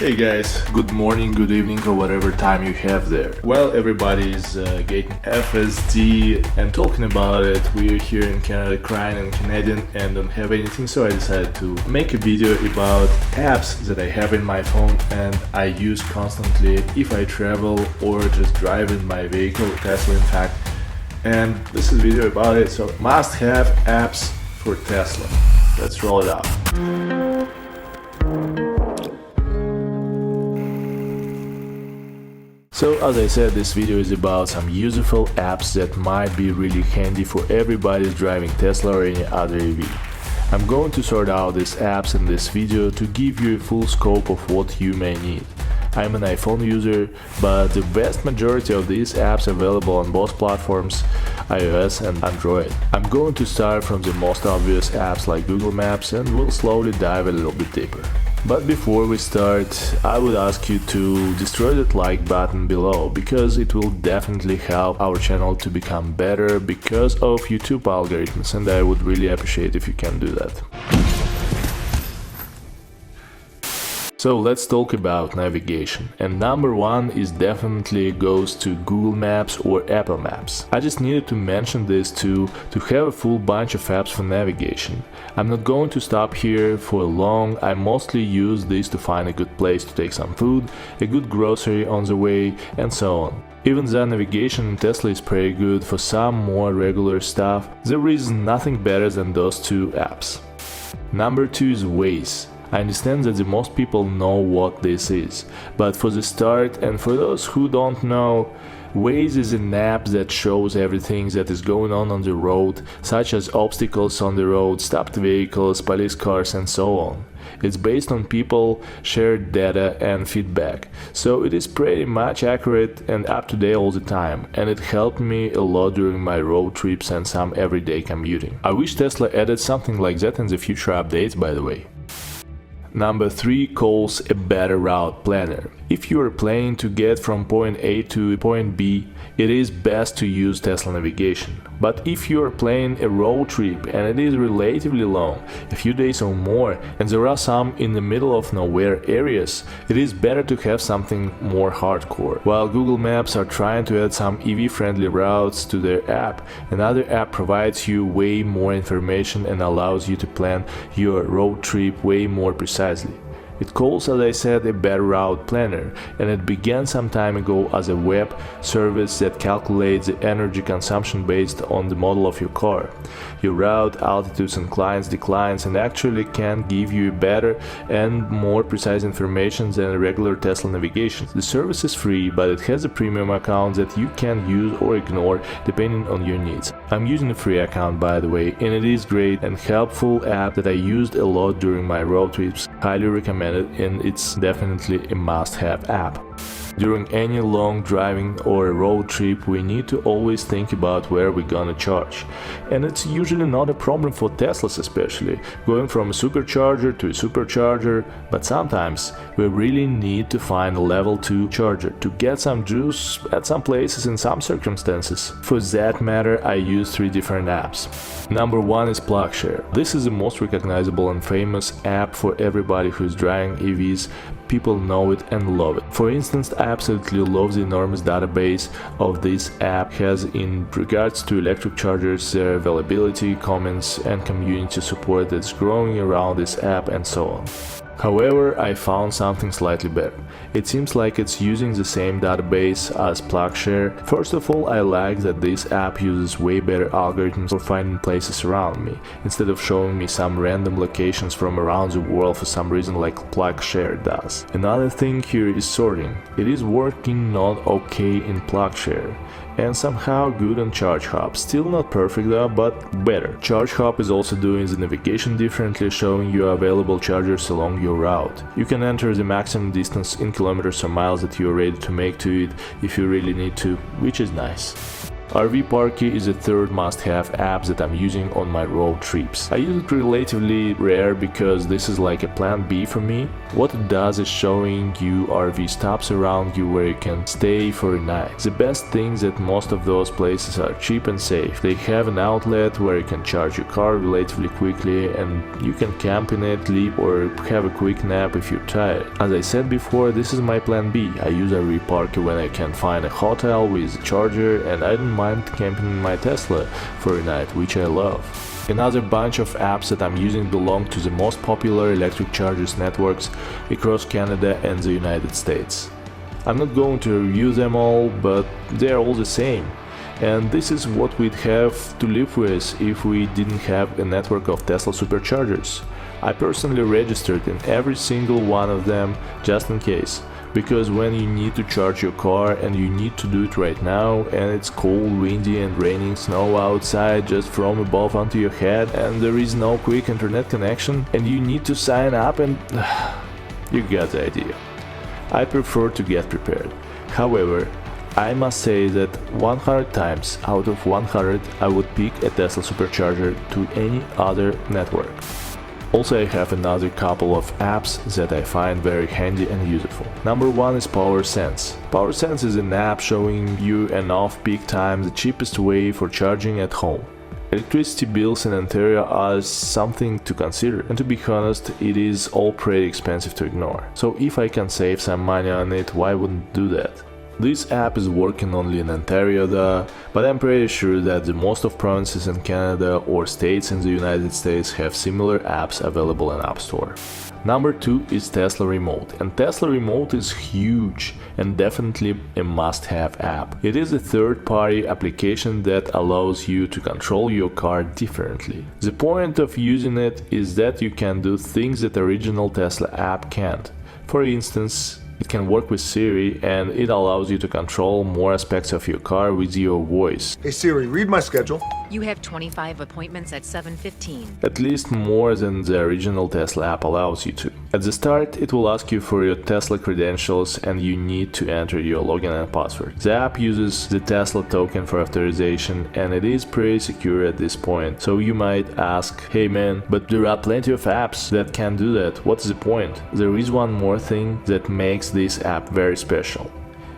Hey guys, good morning, good evening, or whatever time you have there. Well, everybody's getting FSD and talking about it. We're here in Canada crying and Canadian and don't have anything, so I decided to make a video about apps that I have in my phone and I use constantly if I travel or just drive in my vehicle, Tesla in fact. And this is a video about it, so must have apps for Tesla. Let's roll it out. So as I said, this video is about some useful apps that might be really handy for everybody driving Tesla or any other EV. I'm going to sort out these apps in this video to give you a full scope of what you may need. I'm an iPhone user, but the vast majority of these apps are available on both platforms, iOS and Android. I'm going to start from the most obvious apps like Google Maps and we'll slowly dive a little bit deeper. But before we start, I would ask you to destroy that like button below, because it will definitely help our channel to become better because of YouTube algorithms, and I would really appreciate if you can do that. So let's talk about navigation, and number one is definitely goes to Google Maps or Apple Maps. I just needed to mention this to have a full bunch of apps for navigation. I'm not going to stop here for long. I mostly use this to find a good place to take some food, a good grocery on the way, and so on. Even though navigation in Tesla is pretty good for some more regular stuff, there is nothing better than those two apps. Number two is Waze. I understand that the most people know what this is, but for the start and for those who don't know, Waze is an app that shows everything that is going on the road, such as obstacles on the road, stopped vehicles, police cars and so on. It's based on people, shared data and feedback, so it is pretty much accurate and up to date all the time, and it helped me a lot during my road trips and some everyday commuting. I wish Tesla added something like that in the future updates, by the way. Number 3 calls a better route planner. If you are planning to get from point A to point B, it is best to use Tesla navigation. But if you are planning a road trip and it is relatively long, a few days or more, and there are some in the middle of nowhere areas, it is better to have something more hardcore. While Google Maps are trying to add some EV-friendly routes to their app, another app provides you way more information and allows you to plan your road trip way more precisely. It calls, as I said, a better route planner, and it began some time ago as a web service that calculates the energy consumption based on the model of your car, your route, altitudes, inclines, declines, and actually can give you better and more precise information than a regular Tesla navigation. The service is free, but it has a premium account that you can use or ignore depending on your needs. I'm using a free account, by the way, and it is great and helpful app that I used a lot during my road trips. Highly recommend it, and it's definitely a must-have app. During any long driving or a road trip, we need to always think about where we're gonna charge. And it's usually not a problem for Teslas, especially, going from a supercharger to a supercharger, but sometimes we really need to find a level 2 charger to get some juice at some places in some circumstances. For that matter, I use 3 different apps. Number 1 is PlugShare. This is the most recognizable and famous app for everybody who's driving EVs. People know it and love it. For instance, I absolutely love the enormous database of this app has in regards to electric chargers, their availability, comments and community support that's growing around this app and so on. However, I found something slightly better. It seems like it's using the same database as PlugShare. First of all, I like that this app uses way better algorithms for finding places around me, instead of showing me some random locations from around the world for some reason like PlugShare does. Another thing here is sorting. It is working not okay in PlugShare, and somehow good on ChargeHub. Still not perfect though, but better. ChargeHub is also doing the navigation differently, showing you available chargers along your route. You can enter the maximum distance in kilometers or miles that you are ready to make to it if you really need to, which is nice. RV Parkey is a third must-have app that I'm using on my road trips. I use it relatively rare because this is like a plan B for me. What it does is showing you RV stops around you where you can stay for a night. The best thing is that most of those places are cheap and safe. They have an outlet where you can charge your car relatively quickly and you can camp in it, sleep or have a quick nap if you're tired. As I said before, this is my plan B. I use RV Parkey when I can find a hotel with a charger, and I don't mind camping in my Tesla for a night, which I love. Another bunch of apps that I'm using belong to the most popular electric chargers networks across Canada and the United States. I'm not going to review them all, but they're all the same. And this is what we'd have to live with if we didn't have a network of Tesla Superchargers. I personally registered in every single one of them just in case. Because when you need to charge your car and you need to do it right now and it's cold, windy and raining snow outside just from above onto your head and there is no quick internet connection and you need to sign up and you get the idea. I prefer to get prepared. However, I must say that 100 times out of 100 I would pick a Tesla Supercharger to any other network. Also, I have another couple of apps that I find very handy and useful. Number one is Powersense. Powersense is an app showing you an off-peak time the cheapest way for charging at home. Electricity bills in Ontario are something to consider, and to be honest, it is all pretty expensive to ignore. So if I can save some money on it, why wouldn't do that? This app is working only in Ontario though, but I'm pretty sure that the most of provinces in Canada or states in the United States have similar apps available in App Store. Number 2 is Tesla Remote, and Tesla Remote is huge and definitely a must-have app. It is a third-party application that allows you to control your car differently. The point of using it is that you can do things that original Tesla app can't. For instance, it can work with Siri and it allows you to control more aspects of your car with your voice. Hey Siri, read my schedule. You have 25 appointments at 7:15. At least more than the original Tesla app allows you to. At the start, it will ask you for your Tesla credentials and you need to enter your login and password. The app uses the Tesla token for authorization and it is pretty secure at this point. So you might ask, hey man, but there are plenty of apps that can do that. What's the point? There is one more thing that makes this app very special.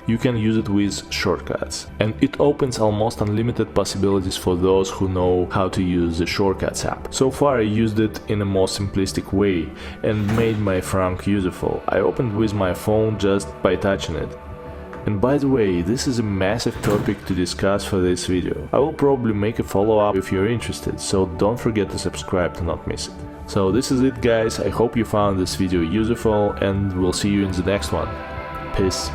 You can use it with shortcuts, and it opens almost unlimited possibilities for those who know how to use the Shortcuts app. So far I used it in a most simplistic way and made my frunk useful. I opened with my phone just by touching it. And by the way, this is a massive topic to discuss for this video. I will probably make a follow-up if you're interested, so don't forget to subscribe to not miss it. So this is it guys, I hope you found this video useful and we'll see you in the next one. Peace.